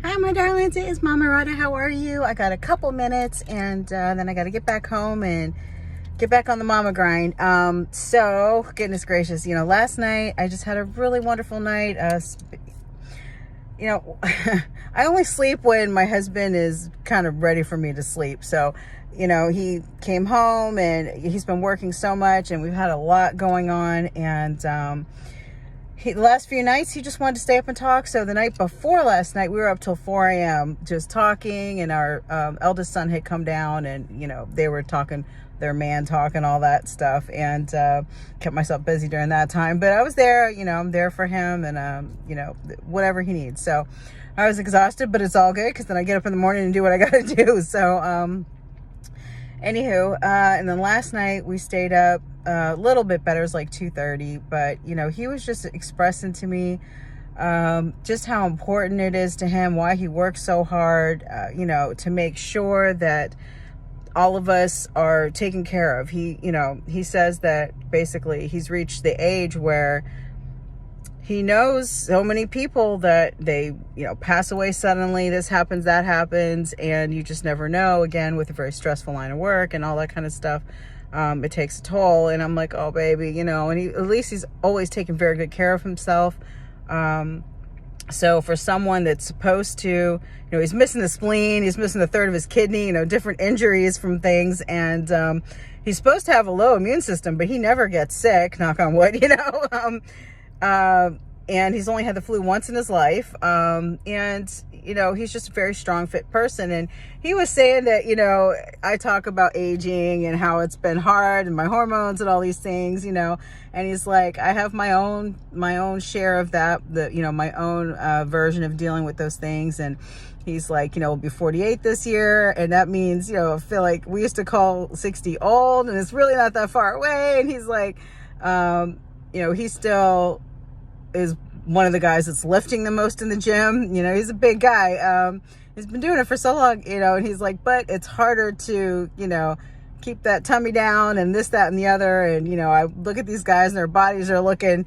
Hi, my darlings. It is Mama Radha. How are you? I got a couple minutes, and then I got to get back home and get back on the mama grind. So, goodness gracious, last night I just had a really wonderful night. I only sleep when my husband is kind of ready for me to sleep. So, he came home and he's been working so much, and we've had a lot going on, and the last few nights, he just wanted to stay up and talk. So the night before last night, we were up till 4 a.m. just talking. And our eldest son had come down, and, they were talking their man talk and all that stuff. And kept myself busy during that time. But I was there, I'm there for him and, whatever he needs. So I was exhausted, but it's all good because then I get up in the morning and do what I got to do. So, anywho, and then last night we stayed up a little bit better. It was like 2:30, but he was just expressing to me just how important it is to him, why he works so hard, to make sure that all of us are taken care of. He says that basically he's reached the age where he knows so many people that they, pass away suddenly. This happens, that happens, and you just never know. Again, with a very stressful line of work and all that kind of stuff, it takes a toll. And I'm like, oh, baby, and at least he's always taken very good care of himself. So for someone that's supposed to, he's missing the spleen, he's missing a third of his kidney, different injuries from things, and he's supposed to have a low immune system, but he never gets sick, knock on wood, and he's only had the flu once in his life. And, he's just a very strong, fit person. And he was saying that, I talk about aging and how it's been hard and my hormones and all these things, and he's like, I have my own share of that, my own version of dealing with those things. And he's like, we'll be 48 this year. And that means, I feel like we used to call 60 old, and it's really not that far away. And he's like, he still is one of the guys that's lifting the most in the gym. He's a big guy. He's been doing it for so long, and he's like, but it's harder to, keep that tummy down and this, that, and the other. And, I look at these guys and their bodies are looking,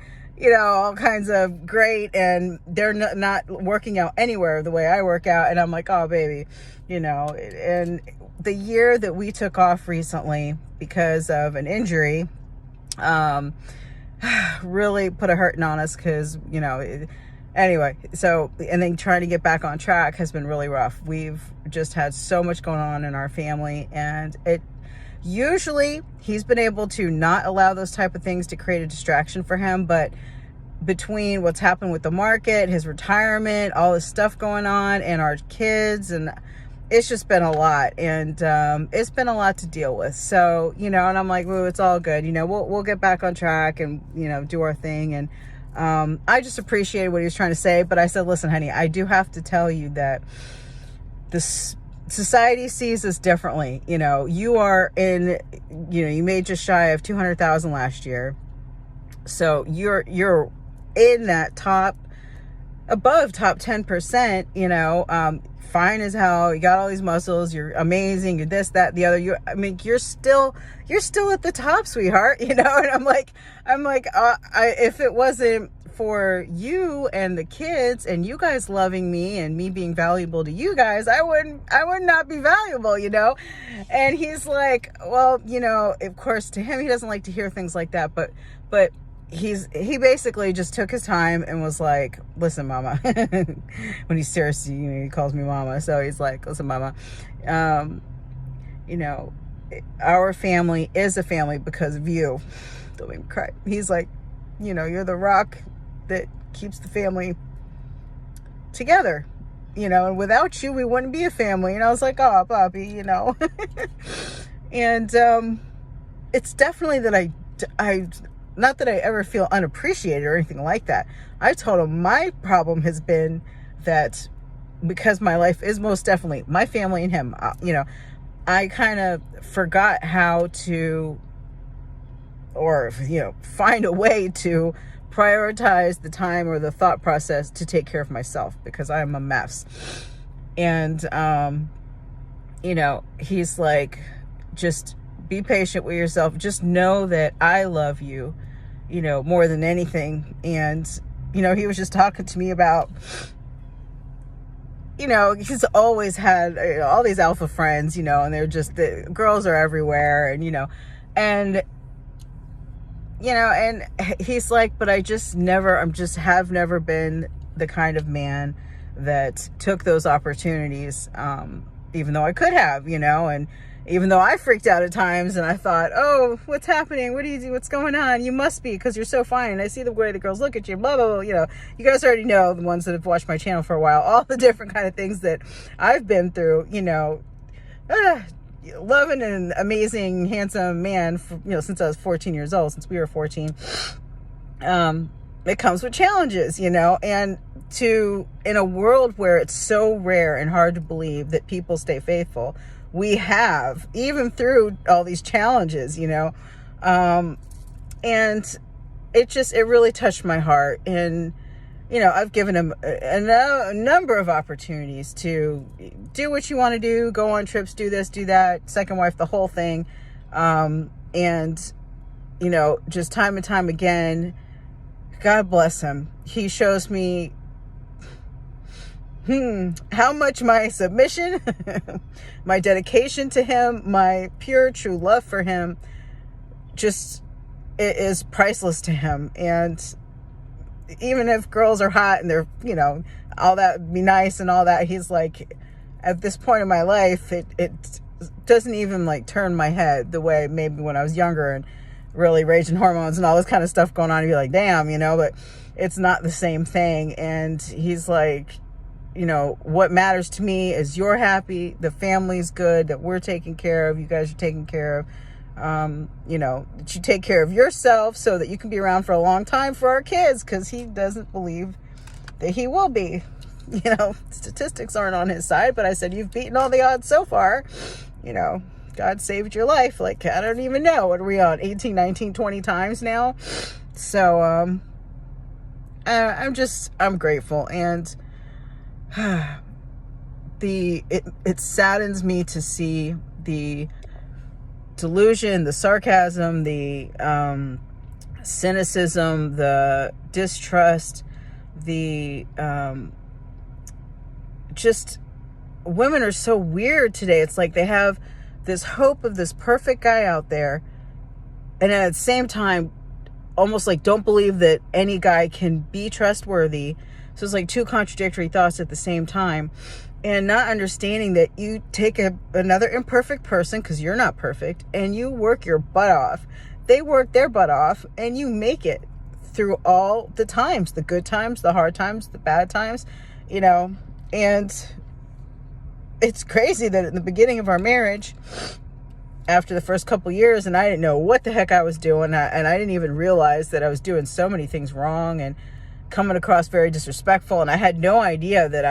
all kinds of great, and they're not working out anywhere the way I work out. And I'm like, oh, baby, and the year that we took off recently because of an injury, really put a hurting on us because, anyway, so, and then trying to get back on track has been really rough. We've just had so much going on in our family, and usually he's been able to not allow those type of things to create a distraction for him, but between what's happened with the market, his retirement, all this stuff going on, and our kids, and it's just been a lot, and it's been a lot to deal with. So, and I'm like, well, it's all good. We'll get back on track and, do our thing. And I just appreciated what he was trying to say. But I said, listen, honey, I do have to tell you that this society sees us differently. You are in, you made just shy of 200,000 last year. So you're in that above top 10%, fine as hell, you got all these muscles, you're amazing, you're this, that, the other, you're still at the top, sweetheart, and I'm like, if it wasn't for you and the kids and you guys loving me and me being valuable to you guys, I would not be valuable, and he's like, well, of course, to him, he doesn't like to hear things like that, but he basically just took his time and was like, listen, mama, when he's serious, he calls me mama. So he's like, listen, mama, our family is a family because of you. Don't make me cry. He's like, you're the rock that keeps the family together, and without you, we wouldn't be a family. And I was like, oh, Bobby, and it's definitely that I not that I ever feel unappreciated or anything like that. I told him my problem has been that because my life is most definitely my family and him, I kind of forgot how to, or, find a way to prioritize the time or the thought process to take care of myself because I'm a mess. And, he's like, just be patient with yourself. Just know that I love you, more than anything. And, he was just talking to me about, he's always had all these alpha friends, and they're just, the girls are everywhere, and and he's like, but I just have never been the kind of man that took those opportunities, even though I could have, and even though I freaked out at times and I thought, oh, what's happening? What do you do? What's going on? You must be, because you're so fine. I see the way the girls look at you, blah, blah, blah. You guys already know, the ones that have watched my channel for a while, all the different kind of things that I've been through, loving an amazing, handsome man, since I was 14 years old, since we were 14. It comes with challenges, and in a world where it's so rare and hard to believe that people stay faithful, we have, even through all these challenges, and it really touched my heart. And, I've given him a number of opportunities to do what you want to do, go on trips, do this, do that, second wife, the whole thing. And, just time and time again, God bless him. He shows me how much my submission, my dedication to him, my pure, true love for him, just, it is priceless to him. And even if girls are hot and they're, all that would be nice and all that, he's like, at this point in my life, it doesn't even like turn my head the way maybe when I was younger and really raging hormones and all this kind of stuff going on. You'd be like, damn, but it's not the same thing. And he's like, what matters to me is you're happy, the family's good, that we're taken care of, you guys are taken care of, that you take care of yourself so that you can be around for a long time for our kids, because he doesn't believe that he will be. Statistics aren't on his side, but I said, you've beaten all the odds so far. God saved your life. Like, I don't even know. What are we on? 18, 19, 20 times now? So, I'm grateful. And it saddens me to see the delusion, the sarcasm, the cynicism, the distrust, the just, women are so weird today. It's like they have this hope of this perfect guy out there, and at the same time almost like don't believe that any guy can be trustworthy. So it's like two contradictory thoughts at the same time, and not understanding that you take another imperfect person, because you're not perfect, and you work your butt off. They work their butt off, and you make it through all the times, the good times, the hard times, the bad times, and it's crazy that in the beginning of our marriage, after the first couple years, and I didn't know what the heck I was doing, and I didn't even realize that I was doing so many things wrong and coming across very disrespectful, and I had no idea that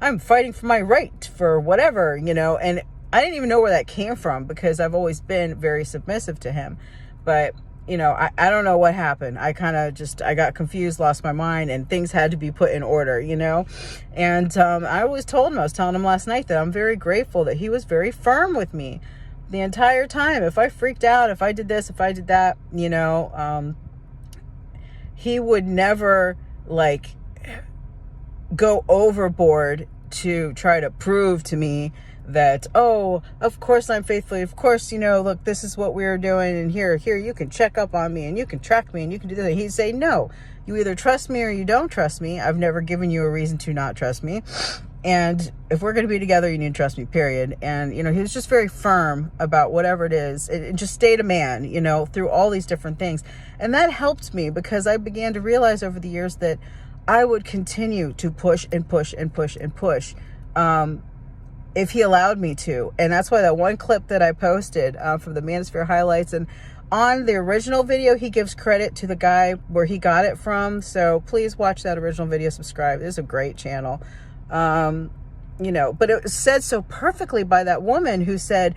I'm fighting for my right for whatever, and I didn't even know where that came from, because I've always been very submissive to him. But I don't know what happened. I got confused, lost my mind, and things had to be put in order, and I always told him, I was telling him last night, that I'm very grateful that he was very firm with me the entire time. If I freaked out, if I did this, if I did that, he would never like go overboard to try to prove to me that, oh, of course I'm faithful, of course, look, this is what we're doing, and here you can check up on me, and you can track me, and you can do this. He'd say, no, you either trust me or you don't trust me. I've never given you a reason to not trust me, and if we're going to be together, you need to trust me, period. And he was just very firm about whatever it is. It just stayed a man, through all these different things. And that helped me, because I began to realize over the years that I would continue to push and push and push and push, if he allowed me to. And that's why that one clip that I posted from the Manosphere highlights, and on the original video, he gives credit to the guy where he got it from. So please watch that original video, subscribe. It's a great channel. But it was said so perfectly by that woman who said,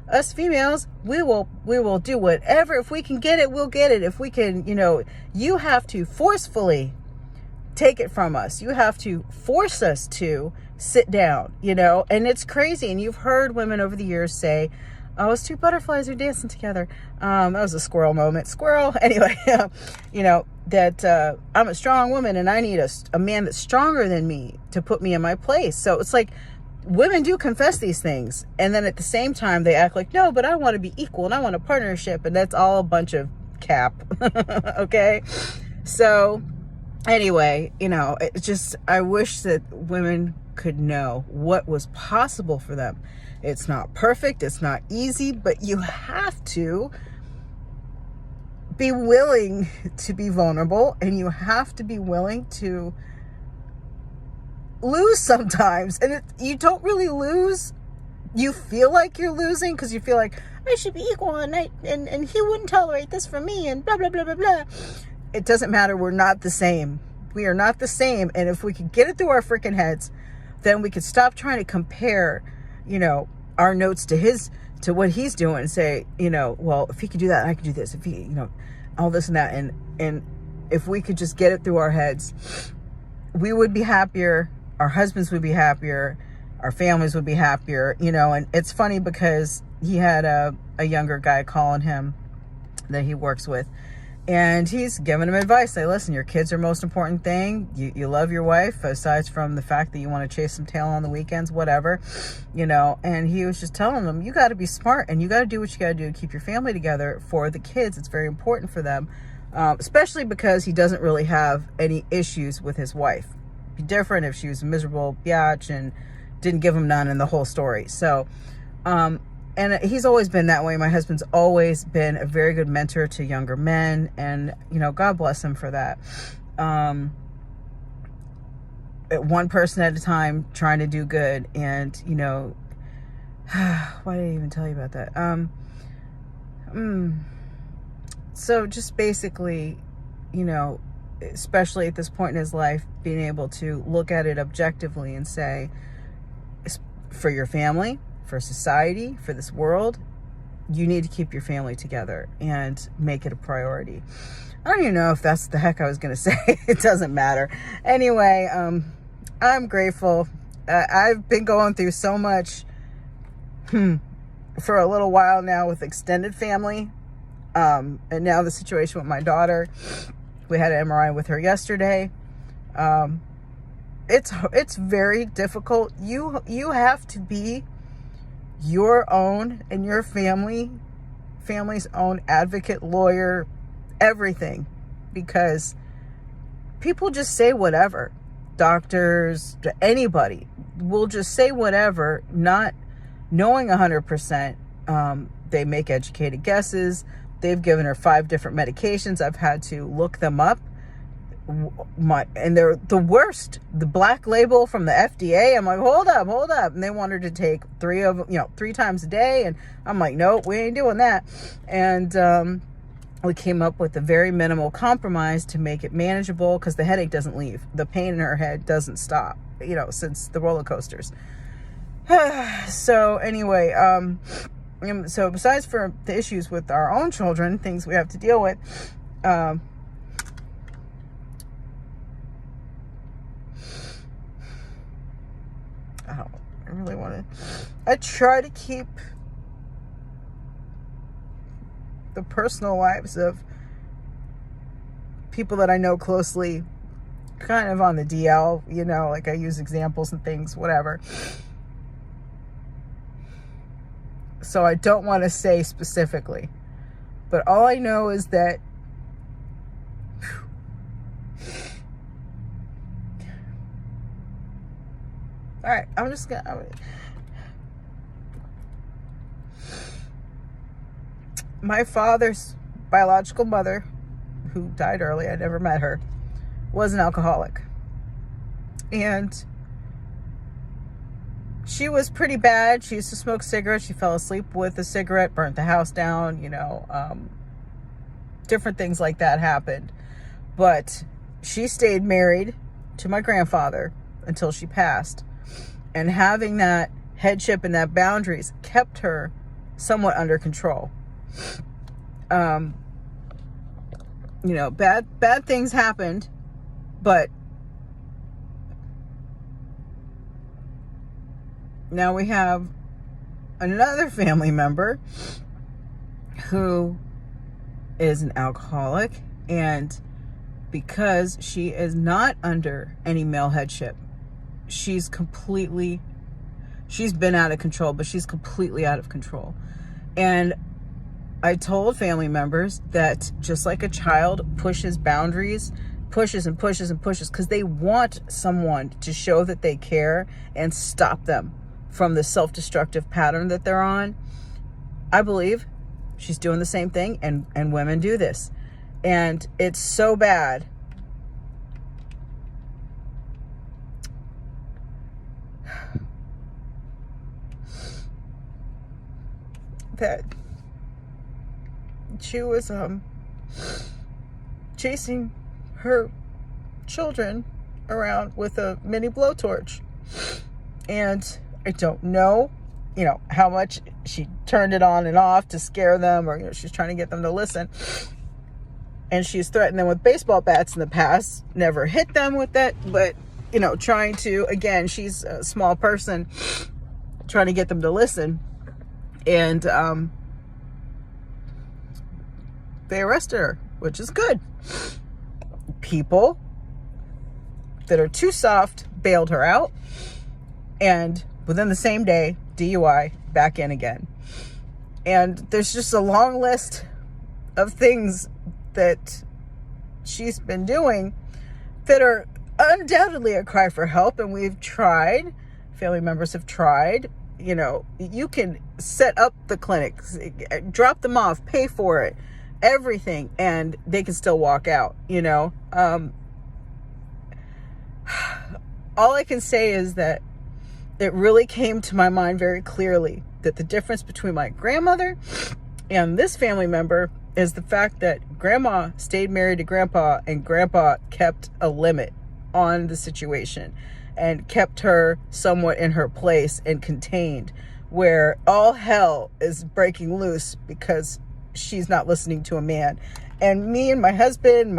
us females, we will do whatever. If we can get it, we'll get it. If we can, you have to forcefully take it from us. You have to force us to sit down, and it's crazy. And you've heard women over the years say, oh, it's two butterflies are dancing together. That was a squirrel moment. Squirrel. Anyway, I'm a strong woman and I need a man that's stronger than me to put me in my place. So it's like women do confess these things. And then at the same time, they act like, no, but I want to be equal and I want a partnership. And that's all a bunch of cap. Okay. So anyway, it's just, I wish that women could know what was possible for them. It's not perfect. It's not easy, but you have to be willing to be vulnerable, and you have to be willing to lose sometimes. And you don't really lose. You feel like you're losing because you feel like I should be equal and he wouldn't tolerate this from me and blah, blah, blah, blah, blah. It doesn't matter. We're not the same. We are not the same. And if we could get it through our freaking heads, then we could stop trying to compare, our notes to what he's doing and say, well, if he could do that, I could do this. If he, all this and that. And if we could just get it through our heads, we would be happier. Our husbands would be happier. Our families would be happier, and it's funny because he had a younger guy calling him that he works with, and he's giving him advice. Say, listen, your kids are the most important thing. You love your wife, aside from the fact that you want to chase some tail on the weekends, whatever, and he was just telling them, you got to be smart and you got to do what you got to do to keep your family together for the kids. It's very important for them, especially because he doesn't really have any issues with his wife. It'd be different if she was a miserable biatch and didn't give him none in the whole story. So, and he's always been that way. My husband's always been a very good mentor to younger men, and, God bless him for that. One person at a time, trying to do good. And, why did I even tell you about that? So just basically, especially at this point in his life, being able to look at it objectively and say, for your family, for society, for this world, you need to keep your family together and make it a priority. I don't even know if that's the heck I was going to say. It doesn't matter. Anyway, I'm grateful. I've been going through so much for a little while now with extended family. And now the situation with my daughter. We had an MRI with her yesterday. It's very difficult. You have to be your own and your family's own advocate, lawyer, everything, because people just say whatever. Doctors, anybody will just say whatever, not knowing 100%. They make educated guesses. They've given her 5 different medications. I've had to look them up. And they're the worst. The black label from the FDA. I'm like, hold up. And they want her to take 3 of them, 3 times a day. And I'm like, nope, we ain't doing that. And we came up with a very minimal compromise to make it manageable, because the headache doesn't leave. The pain in her head doesn't stop, since the roller coasters. So anyway, so besides for the issues with our own children, things we have to deal with, I really want to. I try to keep the personal lives of people that I know closely kind of on the DL, like I use examples and things, whatever. So I don't want to say specifically, but all I know is that all right, my father's biological mother, who died early, I never met her, was an alcoholic. And she was pretty bad. She used to smoke cigarettes. She fell asleep with a cigarette, burnt the house down, different things like that happened. But she stayed married to my grandfather until she passed. And having that headship and that boundaries kept her somewhat under control. Bad things happened, but now we have another family member who is an alcoholic, and because she is not under any male headship. She's been out of control, but she's completely out of control. And I told family members that just like a child pushes boundaries, pushes and pushes and pushes because they want someone to show that they care and stop them from the self-destructive pattern that they're on, I believe she's doing the same thing, and women do this. And it's so bad. That she was chasing her children around with a mini blowtorch. And I don't know, how much she turned it on and off to scare them, or, she's trying to get them to listen. And she's threatened them with baseball bats in the past, never hit them with that, but, trying to, again, she's a small person, trying to get them to listen. And they arrested her, which is good. People that are too soft bailed her out, and within the same day, DUI, back in again. And there's just a long list of things that she's been doing that are undoubtedly a cry for help, and we've tried, family members have tried. You can set up the clinics, drop them off, pay for it, everything, and they can still walk out. All I can say is that it really came to my mind very clearly that the difference between my grandmother and this family member is the fact that grandma stayed married to grandpa, and grandpa kept a limit on the situation and kept her somewhat in her place and contained, where all hell is breaking loose because she's not listening to a man. And me and my husband,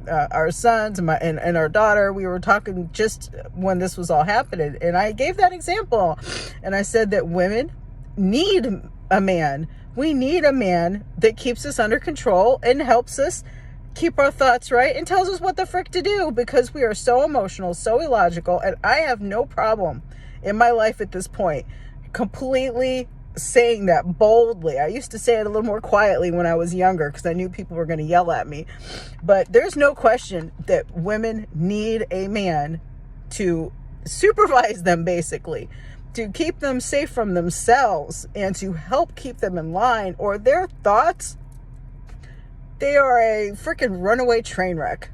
our sons and our daughter, we were talking just when this was all happening, and I gave that example, and I said that women need a man. We need a man that keeps us under control and helps us keep our thoughts right and tells us what the frick to do, because we are so emotional, so illogical. And I have no problem in my life at this point completely saying that boldly. I used to say it a little more quietly when I was younger because I knew people were going to yell at me. But there's no question that women need a man to supervise them, basically, to keep them safe from themselves and to help keep them in line, or their thoughts, they are a freaking runaway train wreck.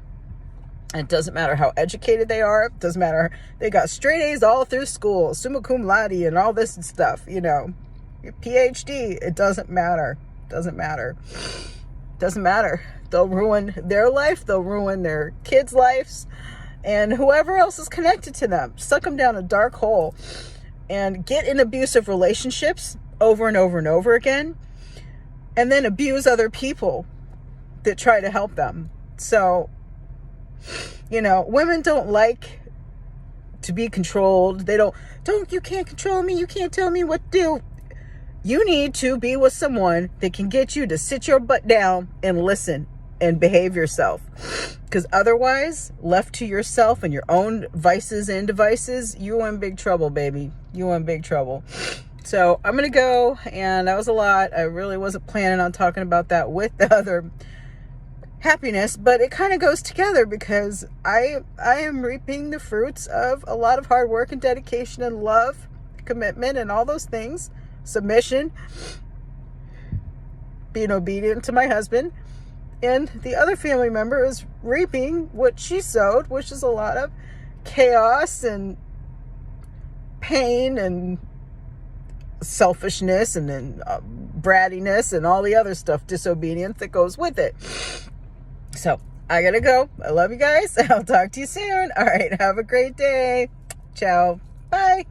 It doesn't matter how educated they are. It doesn't matter. They got straight A's all through school, summa cum laude and all this stuff, your PhD. It doesn't matter. Doesn't matter. Doesn't matter. They'll ruin their life. They'll ruin their kids' lives and whoever else is connected to them. Suck them down a dark hole and get in abusive relationships over and over and over again, and then abuse other people that try to help them. So, women don't like to be controlled. They you can't control me. You can't tell me what to do. You need to be with someone that can get you to sit your butt down and listen and behave yourself. Because otherwise, left to yourself and your own vices and devices, you in big trouble, baby. You in big trouble. So I'm going to go, and that was a lot. I really wasn't planning on talking about that with the other happiness, but it kind of goes together because I am reaping the fruits of a lot of hard work and dedication and love, commitment, and all those things. Submission, being obedient to my husband, and the other family member is reaping what she sowed, which is a lot of chaos and pain and selfishness and then brattiness and all the other stuff, disobedience that goes with it. So I gotta go. I love you guys. I'll talk to you soon. All right, have a great day. Ciao. Bye.